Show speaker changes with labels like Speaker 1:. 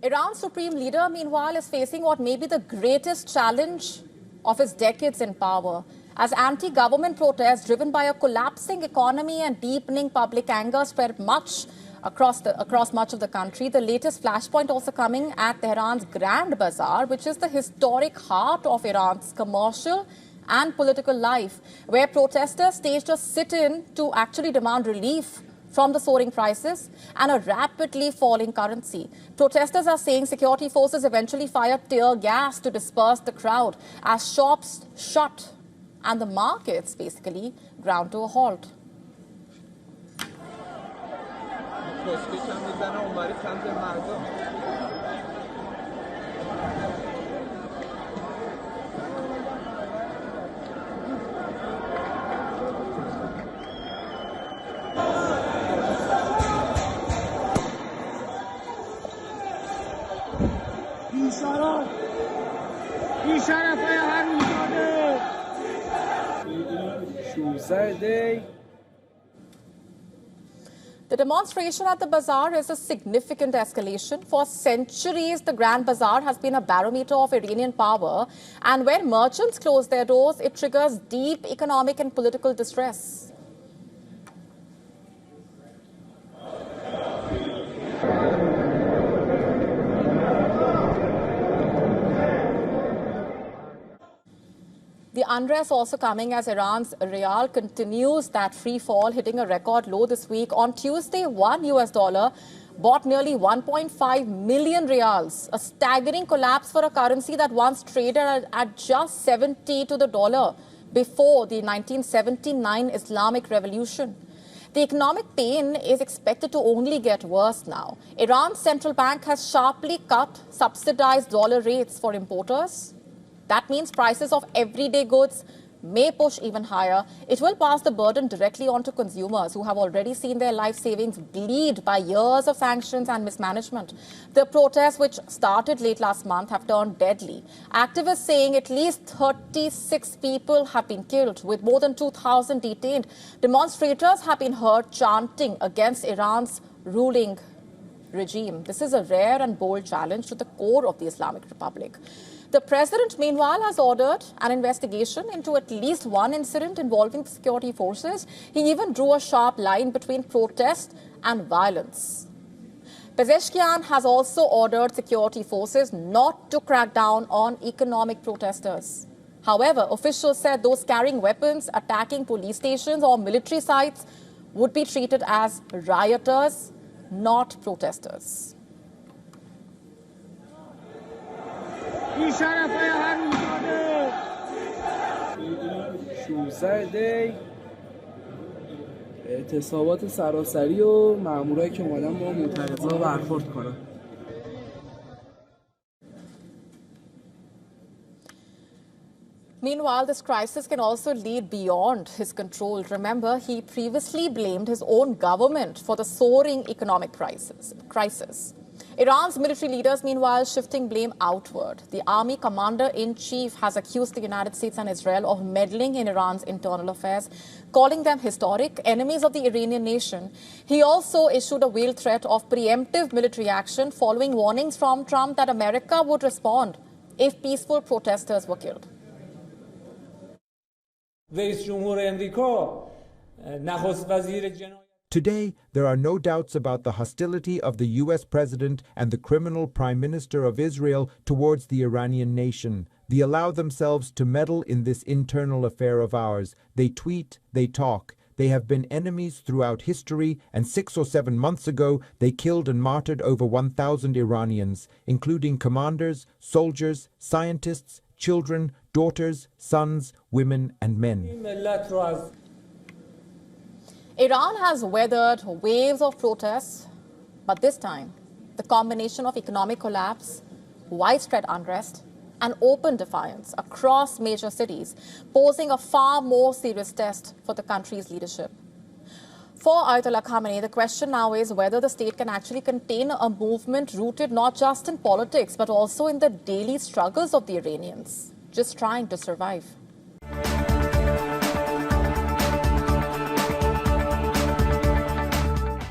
Speaker 1: Iran's supreme leader, meanwhile, is facing what may be the greatest challenge of his decades in power. As anti-government protests driven by a collapsing economy and deepening public anger spread across much of the country, the latest flashpoint also coming at Tehran's Grand Bazaar, which is the historic heart of Iran's commercial and political life, where protesters staged a sit-in to actually demand relief from the soaring prices and a rapidly falling currency. Protesters are saying security forces eventually fired tear gas to disperse the crowd as shops shut and the markets basically ground to a halt. The demonstration at the bazaar is a significant escalation. For centuries, the Grand Bazaar has been a barometer of Iranian power, and when merchants close their doors, it triggers deep economic and political distress. The unrest also coming as Iran's Rial continues that free fall, hitting a record low this week. On Tuesday, $1 bought nearly 1.5 million rials, a staggering collapse for a currency that once traded at just 70 to the dollar before the 1979 Islamic Revolution. The economic pain is expected to only get worse now. Iran's central bank has sharply cut subsidized dollar rates for importers. That means prices of everyday goods may push even higher. It will pass the burden directly on to consumers who have already seen their life savings bleed by years of sanctions and mismanagement. The protests, which started late last month, have turned deadly. Activists saying at least 36 people have been killed, with more than 2,000 detained. Demonstrators have been heard chanting against Iran's ruling regime. This is a rare and bold challenge to the core of the Islamic Republic. The president, meanwhile, has ordered an investigation into at least one incident involving the security forces. He even drew a sharp line between protest and violence. Pezeshkian has also ordered security forces not to crack down on economic protesters. However, officials said those carrying weapons, attacking police stations or military sites would be treated as rioters, not protesters.
Speaker 2: اعتصابات سراسری و مامورایی که اومدن با معترضا برخورد کنن.
Speaker 1: Meanwhile, this crisis can also lead beyond his control. Remember, he previously blamed his own government for the soaring economic crisis. Iran's military leaders, meanwhile, shifting blame outward. The army commander-in-chief has accused the United States and Israel of meddling in Iran's internal affairs, calling them historic enemies of the Iranian nation. He also issued a veiled threat of preemptive military action following warnings from Trump that America would respond if peaceful protesters were killed.
Speaker 3: Today, there are no doubts about the hostility of the U.S. president and the criminal prime minister of Israel towards the Iranian nation. They allow themselves to meddle in this internal affair of ours. They tweet, they talk. They have been enemies throughout history, and 6 or 7 months ago, they killed and martyred over 1,000 Iranians, including commanders, soldiers, scientists, children, daughters, sons, women, and men.
Speaker 1: Iran has weathered waves of protests, but this time, the combination of economic collapse, widespread unrest, and open defiance across major cities, posing a far more serious test for the country's leadership. For Ayatollah Khamenei, the question now is whether the state can actually contain a movement rooted not just in politics, but also in the daily struggles of the Iranians, just trying to survive.